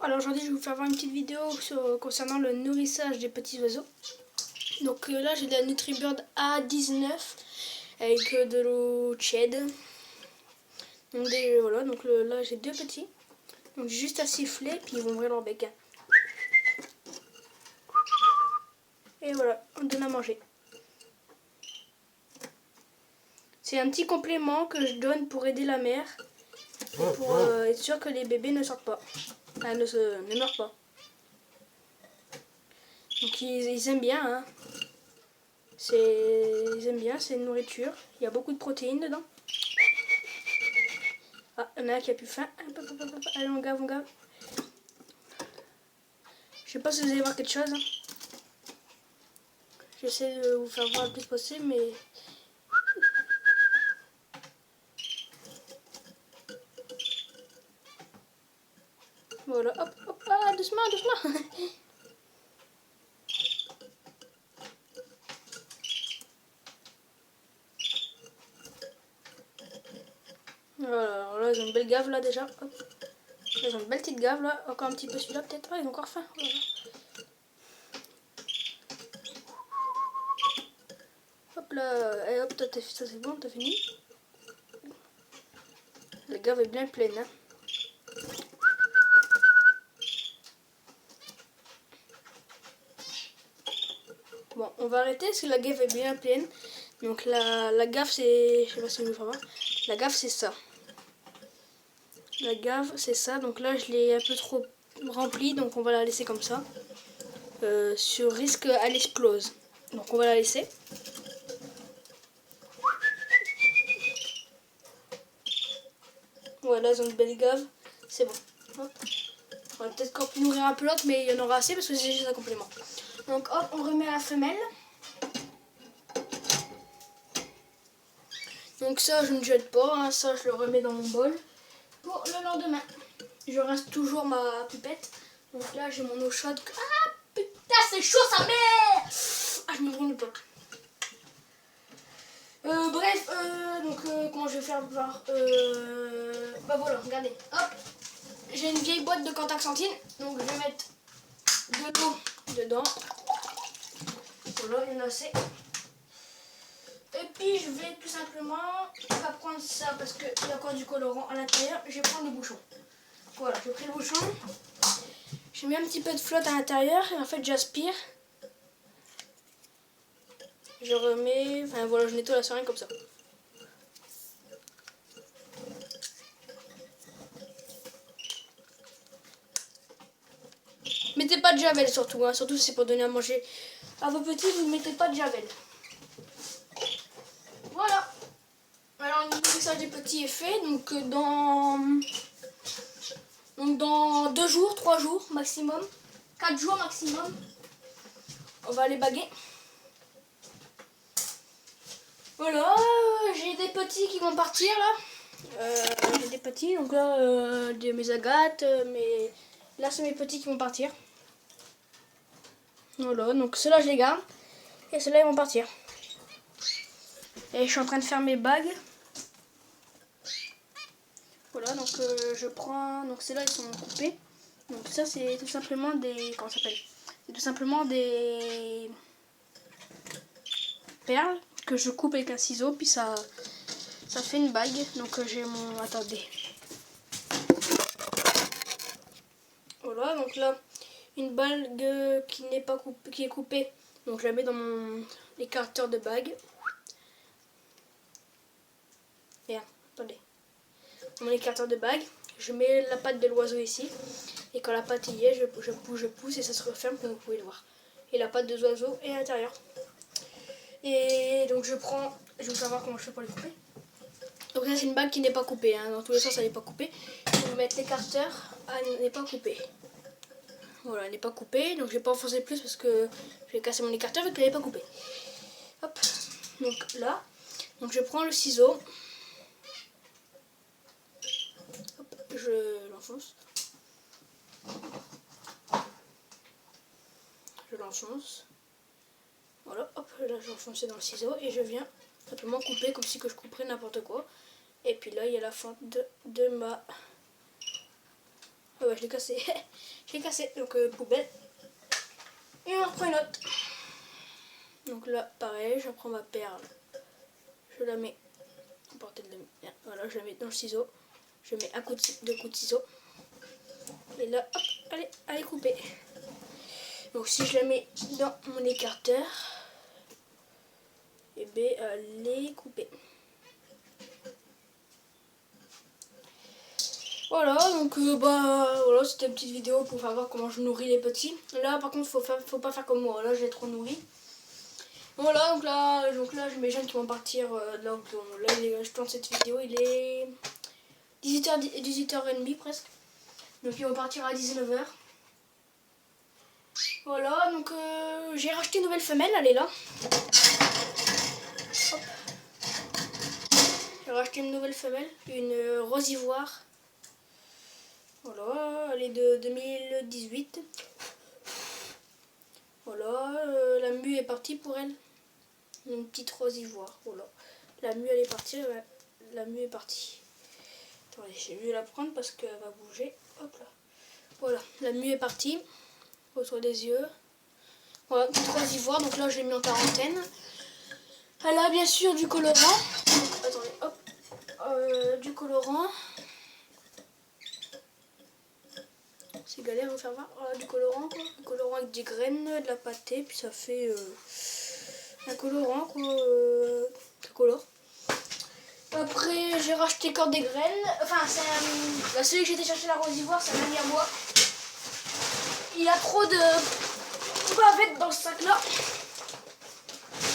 alors aujourd'hui je vais vous faire voir une petite vidéo concernant le nourrissage des petits oiseaux. Donc là j'ai de la NutriBird A19 avec de l'eau tiède. Donc voilà, donc là j'ai deux petits. Donc juste à siffler puis ils vont ouvrir leur bec. Et voilà, on donne à manger. C'est un petit complément que je donne pour aider la mère. Et pour être sûr que les bébés ne sortent pas. Enfin, ne meurent pas. Donc ils aiment bien, hein. Ils aiment bien, c'est une nourriture. Il y a beaucoup de protéines dedans. Ah, il y en a un qui a plus faim. Allez, on gave, on gave. Je sais pas si vous allez voir quelque chose. Hein. J'essaie de vous faire voir le plus possible, mais... Voilà, hop, hop, ah, doucement, doucement. Voilà, alors là, ils ont une belle gave, là, déjà. Hop. Là, ils ont une belle petite gave, là. Encore un petit peu celui-là, peut-être. Ah, ils ont encore faim. Voilà. Hop là, et hop, ça c'est bon, t'as fini. La gave est bien pleine, hein. Bon, on va arrêter parce que la gave est bien pleine. Donc la gave c'est... Je sais pas si vous voulez voir. La gave c'est ça. La gave c'est ça. Donc là je l'ai un peu trop remplie. Donc on va la laisser comme ça. Sur risque elle explose. Donc on va la laisser. Voilà, ils ont une belle gave. C'est bon. Hop. On va peut-être qu'on peut nourrir un peu l'autre, mais il y en aura assez parce que c'est juste un complément. Donc hop, on remet la femelle. Donc ça, je ne jette pas, hein, ça je le remets dans mon bol pour le lendemain. Je reste toujours ma pipette. Donc là, j'ai mon eau chaude. Ah putain, c'est chaud sa mère. Ah, je me brûle pas. Bref, comment je vais faire voir bah voilà, regardez. Hop, j'ai une vieille boîte de Cantaxantine. Donc je vais mettre de l'eau dedans. Voilà, il y en a assez. Et puis je vais tout simplement pas prendre ça parce qu'il y a encore du colorant à l'intérieur. Je vais prendre le bouchon. Voilà, j'ai pris le bouchon. J'ai mis un petit peu de flotte à l'intérieur et en fait j'aspire. Je remets, enfin voilà, je nettoie la seringue comme ça. Mettez pas de javel surtout, hein. Surtout si c'est pour donner à manger à vos petits, vous ne mettez pas de javel. Voilà. Alors le nourrissage des petits est fait, donc dans 2 jours, 3 jours maximum, 4 jours maximum, on va les baguer. Voilà, j'ai des petits qui vont partir là. J'ai des petits, donc là, mes agates, mais là c'est mes petits qui vont partir. Voilà, donc ceux-là je les garde et ceux-là ils vont partir. Et je suis en train de faire mes bagues. Voilà, donc je prends, donc ceux-là ils sont coupés. Donc ça c'est tout simplement des, comment ça s'appelle? C'est tout simplement des perles que je coupe avec un ciseau, puis ça fait une bague. Donc j'ai mon, attendez. Voilà, donc là une bague qui n'est pas coupée, qui est coupée. Donc je la mets dans mon écarteur de bague. Et attendez. Dans mon écarteur de bague, je mets la patte de l'oiseau ici. Et quand la patte y est, je pousse et ça se referme comme vous pouvez le voir. Et la patte de l'oiseau est à l'intérieur. Et donc je vais vous savoir comment je fais pour les couper. Donc là c'est une bague qui n'est pas coupée, hein. Dans tous les sens elle n'est pas coupée. Je vais mettre l'écarteur, elle n'est pas coupée. Voilà, elle n'est pas coupée, donc je vais pas enfoncer plus parce que je vais casser mon écarteur vu qu'elle n'est pas coupée. Hop, donc là, donc je prends le ciseau. Hop, je l'enfonce. Je l'enfonce. Voilà, hop, là j'ai enfoncé dans le ciseau et je viens simplement couper comme si que je couperais n'importe quoi. Et puis là il y a la fente de ma... Ah ouais, je l'ai cassé. Je l'ai cassé, donc poubelle. Et on reprend une autre. Donc là, pareil, je prends ma perle. Je la mets à portée de la main. Voilà, je la mets dans le ciseau. Je mets un coup deux coups de ciseau. Et là, hop, allez, allez couper. Donc si je la mets dans mon écarteur, et bien allez couper. Voilà, donc voilà, c'était une petite vidéo pour faire voir comment je nourris les petits. Là par contre faut pas faire comme moi, là j'ai trop nourri. Voilà, donc là j'ai mes jeunes qui vont partir, là je tourne cette vidéo, il est 18h30 presque. Donc ils vont partir à 19h. Voilà, donc j'ai racheté une nouvelle femelle, elle est là. Hop. J'ai racheté une nouvelle femelle, une rose ivoire. Voilà, elle est de 2018. Voilà, la mue est partie pour elle. Une petite rose ivoire, voilà. La mue elle est partie, ouais. La mue est partie. Attendez, je vais la prendre parce qu'elle va bouger. Hop là. Voilà, la mue est partie. Reçoit des yeux. Voilà, petite rose ivoire, donc là je l'ai mis en quarantaine. Elle a bien sûr du colorant. Donc, attendez, hop. Du colorant. C'est galère de faire voir. Voilà, du colorant quoi. Du colorant avec des graines, de la pâtée, puis ça fait un colorant quoi. Ça colore. Après j'ai racheté encore des graines. Enfin c'est celui que j'étais chercher la rose ivoire, c'est un ami à moi. Il a trop de bavettes dans ce sac là.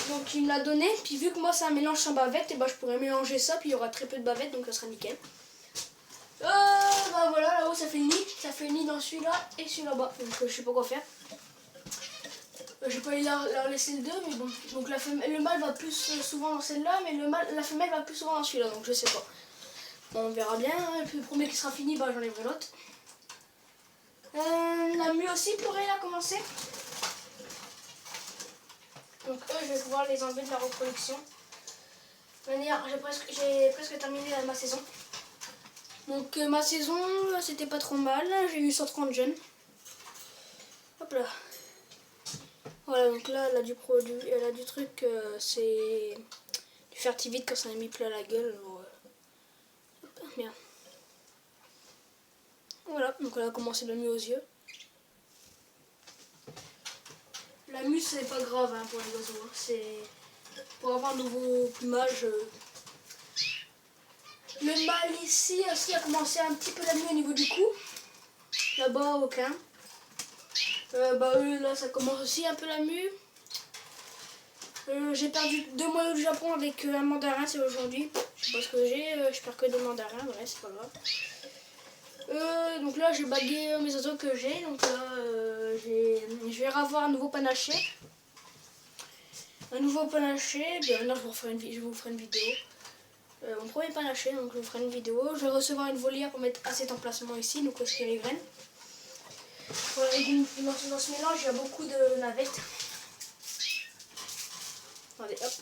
Donc il me l'a donné. Puis vu que moi c'est un mélange sans bavettes, et ben je pourrais mélanger ça, puis il y aura très peu de bavettes, donc ça sera nickel. Bah voilà, là-haut ça fait une nid dans celui-là et celui là-bas, donc je sais pas quoi faire. Je vais pas aller leur laisser le 2, mais bon. Donc le mâle va plus souvent dans celle-là, mais la femelle va plus souvent dans celui-là, donc je sais pas. Bon, on verra bien, hein. Et puis le premier qui sera fini, bah j'enlèverai l'autre. La mue aussi pourrait la commencer. Donc eux, je vais pouvoir les enlever de la reproduction. De manière, j'ai presque terminé ma saison. Donc ma saison, c'était pas trop mal, j'ai eu 130 jeunes. Hop là. Voilà, donc là elle a du produit, elle a du truc, c'est du Fertivite quand ça a mis plein la gueule. Alors, bien. Voilà, donc elle a commencé la mue aux yeux. La mue c'est pas grave hein, pour les oiseaux, hein. C'est pour avoir un nouveau plumage. Le mâle ici aussi a commencé un petit peu la mue au niveau du cou. Là-bas aucun. Eux là ça commence aussi un peu la mue. J'ai perdu 2 mois du Japon avec un mandarin, c'est aujourd'hui. Je sais pas ce que j'ai, je perds que 2 mandarins, ouais c'est pas grave. Donc là j'ai bagué mes oiseaux que j'ai, donc là je vais avoir un nouveau panaché. Bien là je vous ferai une vidéo. Mon premier panaché, donc je vous ferai une vidéo. Je vais recevoir une volière pour mettre à cet emplacement ici, donc où est-ce qu'il y a les graines. Voilà, dans ce mélange il y a beaucoup de navettes. Attendez, hop.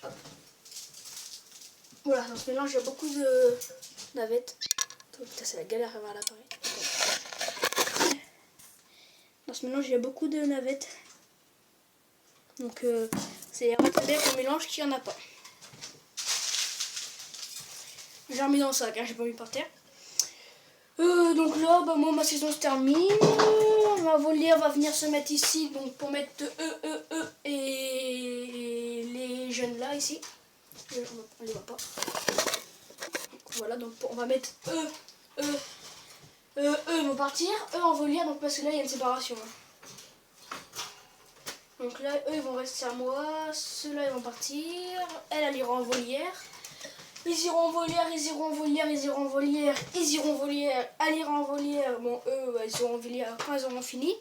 Hop. Voilà, dans ce mélange il y a beaucoup de navettes. Oh, putain, c'est la galère à voir l'appareil. Dans ce mélange il y a beaucoup de navettes. Donc c'est bien qu'on mélange qu'il n'y en a pas. J'ai remis dans le sac, hein, j'ai pas mis par terre. Donc là, moi ma saison se termine. Ma volière va venir se mettre ici, donc pour mettre et les jeunes là ici. On les voit pas. Voilà, donc on va mettre eux vont partir, eux en volière, donc parce que là il y a une séparation. Donc là, eux ils vont rester à moi, ceux-là ils vont partir, elle ira en volière. Ils iront en volière, ils iront en volière, ils iront en volière, ils iront en volière, elle ira en volière. Bon, eux, ils iront en volière quand ils auront fini.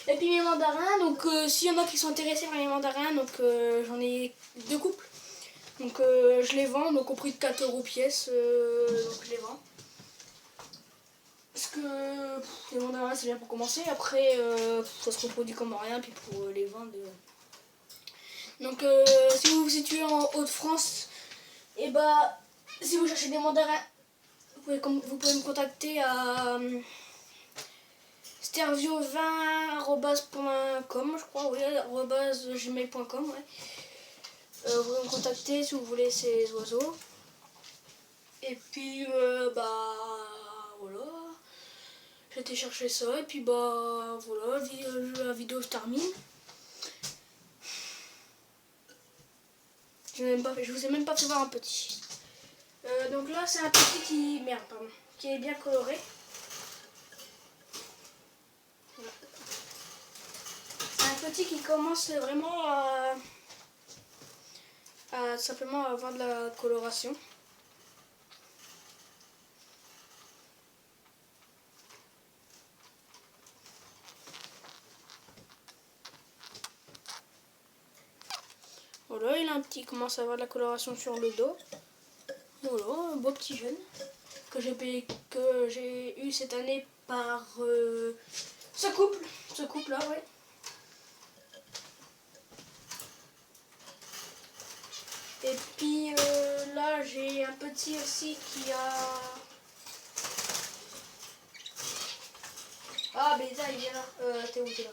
Et puis mes mandarins, donc s'il y en a qui sont intéressés par les mandarins, donc j'en ai 2 couples. Donc je les vends, donc au prix de 4 € pièce, donc je les vends. Parce que les mandarins c'est bien pour commencer, après ça se reproduit comme rien, puis pour les vendre. Donc si vous vous situez en Hauts-de-France, et si vous cherchez des mandarins vous pouvez me contacter à stervio20@.com, je crois, oui, @gmail.com, ouais. Vous pouvez me contacter si vous voulez ces oiseaux. Et puis, bah, voilà. J'ai été chercher ça, et puis, bah, voilà, la vidéo se termine. Je vous ai même pas fait voir un petit. Donc là, c'est un petit qui est bien coloré. Voilà. C'est un petit qui commence vraiment à simplement avoir de la coloration. Voilà, il a il commence à avoir de la coloration sur le dos. Voilà, un beau petit jeune que j'ai eu cette année par ce couple là, ouais. Et puis là, j'ai un petit aussi qui a... Ah, mais ça, il est là. T'es où, t'es là?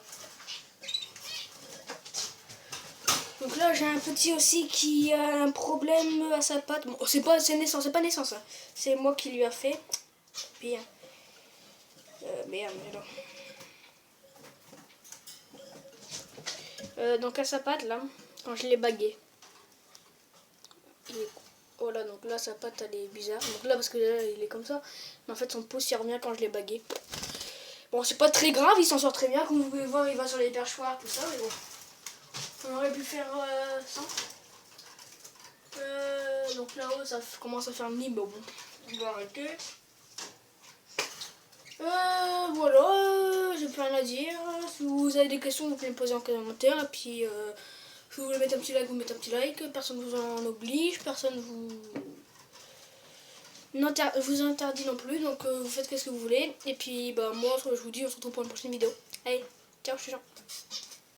Donc là, j'ai un petit aussi qui a un problème à sa patte. Bon, c'est pas naissance, hein. C'est moi qui lui a fait. Puis, merde, là. Donc à sa patte, là, quand je l'ai bagué. Voilà, donc là, sa patte, elle est bizarre. Donc là, parce que là, il est comme ça. Mais en fait, son pouce, il revient quand je l'ai bagué. Bon, c'est pas très grave, il s'en sort très bien. Comme vous pouvez voir, il va sur les perchoirs, tout ça, mais bon. On aurait pu faire ça. Donc là-haut, ça commence à faire le nid, mais bon, on va arrêter. Voilà, j'ai plus rien à dire. Si vous avez des questions, vous pouvez me poser en commentaire. Et puis, si vous voulez mettre un petit like, vous mettez un petit like. Personne ne vous en oblige, personne vous interdit non plus. Donc, vous faites ce que vous voulez. Et puis, bah, moi, je vous dis, on se retrouve pour une prochaine vidéo. Allez, ciao, je suis Jean.